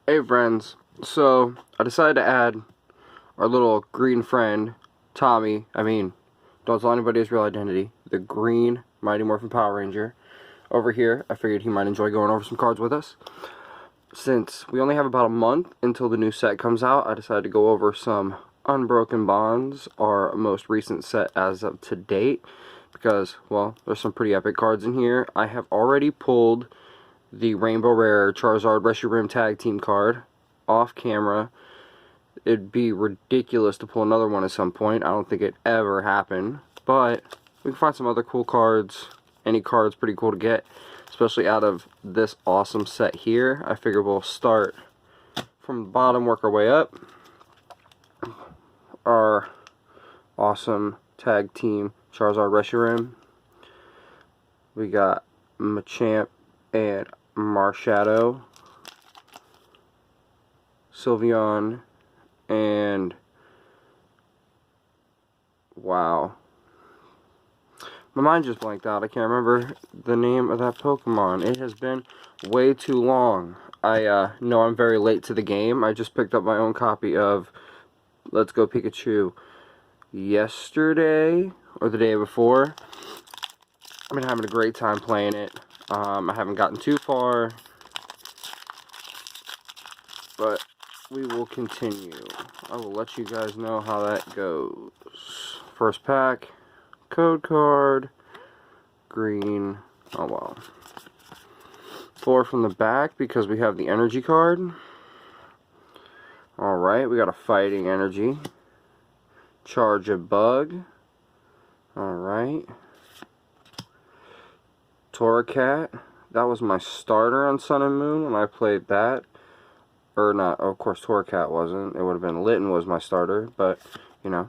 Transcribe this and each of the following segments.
Hey friends, so I decided to add our little green friend, Tommy. Don't tell anybody his real identity. The green Mighty Morphin Power Ranger over here. I figured he might enjoy going over some cards with us. Since we only have about a month until the new set comes out, I decided to go over some Unbroken Bonds, our most recent set as of to date. Because, well, there's some pretty epic cards in here. I have already pulled the Rainbow Rare Charizard Reshiram Tag Team card off camera. It'd be ridiculous to pull another one at some point. I don't think it ever happened. But we can find some other cool cards. Any card's pretty cool to get, especially out of this awesome set here. I figure we'll start from the bottom, work our way up. Our awesome Tag Team Charizard Reshiram. We got Machamp and Marshadow, Sylveon, and wow, my mind just blanked out. I can't remember the name of that Pokemon. It has been way too long. I know I'm very late to the game. I just picked up my own copy of Let's Go Pikachu yesterday or the day before. I've been having a great time playing it. I haven't gotten too far, but we will continue. I will let you guys know how that goes. First pack, code card, green, oh well. 4 from the back because we have the energy card. Alright, we got a fighting energy. Charge a bug. Alright. Torracat. That was my starter on Sun and Moon when I played that. Or not, of course Torracat wasn't. It would have been Litten was my starter, but, you know.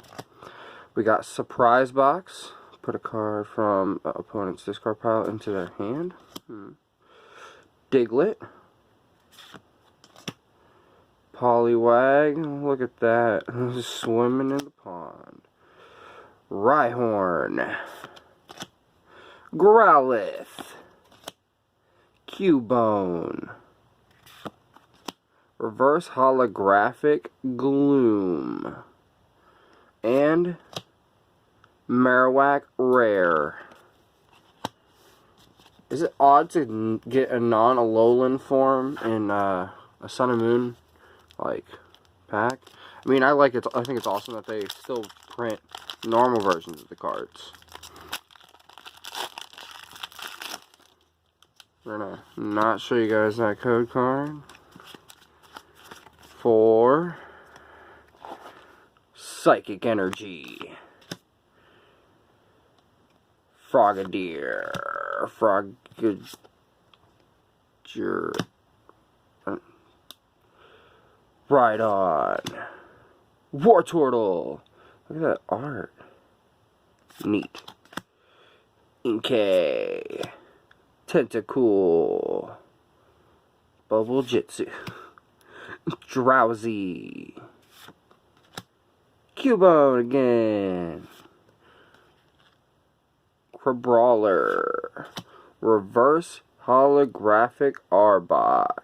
We got Surprise Box. Put a card from the opponent's discard pile into their hand. Diglett. Poliwag. Look at that. Swimming in the pond. Rhyhorn. Growlithe. Cubone. Reverse Holographic Gloom. And Marowak Rare. Is it odd to get a non-Alolan form in a Sun and Moon pack? I mean, I like it. I think it's awesome that they still print normal versions of the cards. We're gonna not show you guys that code card. 4 Psychic Energy. Frogadier. Right on. Wartortle. Look at that art. Neat. Inkay. Tentacool. Bubble Jitsu. Drowsy. Cubone again. Crabrawler. Reverse Holographic Arbok.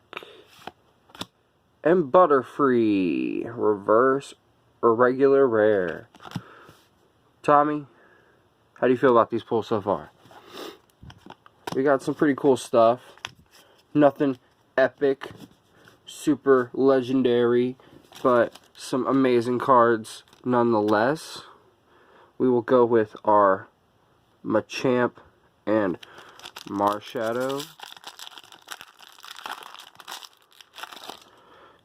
And Butterfree. Reverse Irregular Rare. Tommy, how do you feel about these pulls so far? We got some pretty cool stuff. Nothing epic, super legendary, but some amazing cards nonetheless. We will go with our Machamp and Marshadow.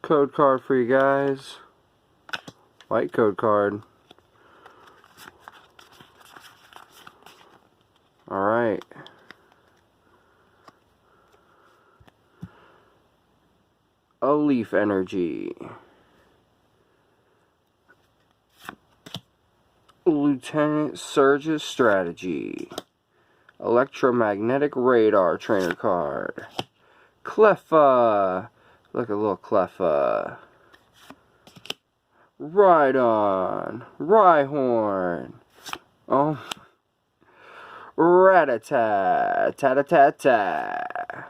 Code card for you guys. White code card. Alright. A Leaf Energy. Lieutenant Surge's Strategy. Electromagnetic Radar Trainer card. Cleffa. Look at little Cleffa. Rhydon. Rhyhorn. Oh. Rattata. Tatatata.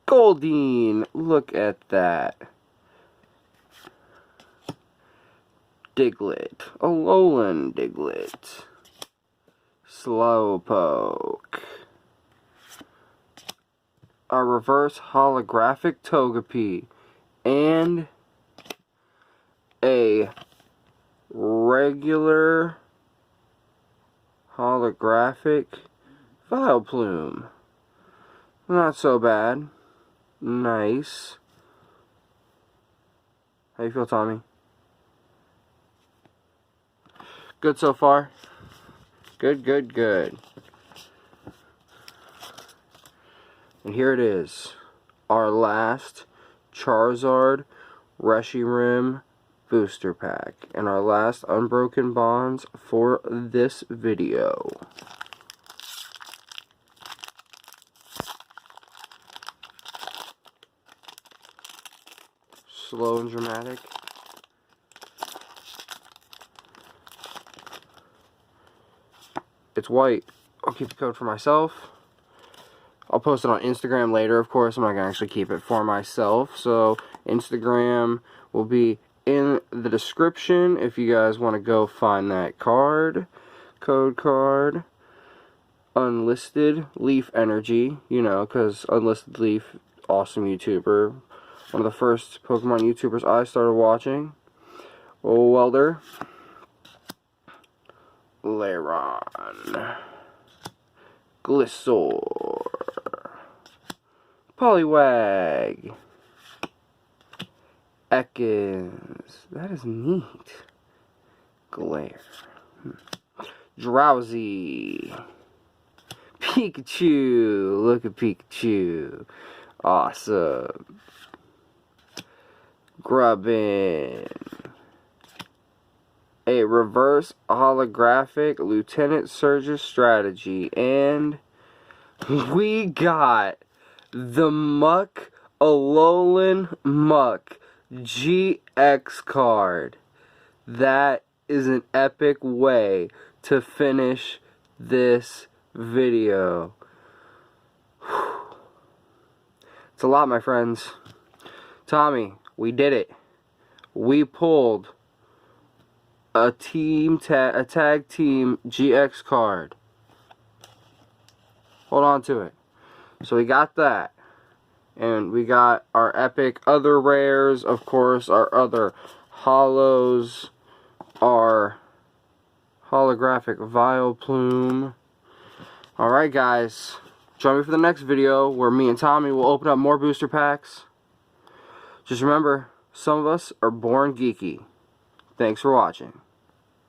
Goldeen. Look at that. Diglett, Alolan Diglett, Slowpoke, a reverse holographic Togepi, and a regular holographic Vileplume. Not so bad. Nice. How you feel, Tommy? Good so far? Good, good, good. And here it is. Our last Charizard Reshiram booster pack. And our last Unbroken Bonds for this video. Slow and dramatic. It's white. I'll keep the code for myself. I'll post it on Instagram later, of course. I'm not going to actually keep it for myself. So, Instagram will be in the description if you guys want to go find that card. Code card. Unlisted Leaf Energy. You know, because Unlisted Leaf, awesome YouTuber. One of the first Pokemon YouTubers I started watching. Welder. Lairon, Gliscor, Poliwag, Ekans, that is neat, Glare, Drowsy, Pikachu, look at Pikachu, awesome, Grubbin, a reverse holographic Lieutenant Surge's strategy, and we got the Muck Alolan Muck GX card. That is an epic way to finish this video. It's a lot, my friends. Tommy, we did it. We pulled a tag team GX card. Hold on to it. So we got that. And we got our epic other rares, of course, our other holos, our holographic Vileplume. Alright guys, join me for the next video where me and Tommy will open up more booster packs. Just remember, some of us are born geeky. Thanks for watching.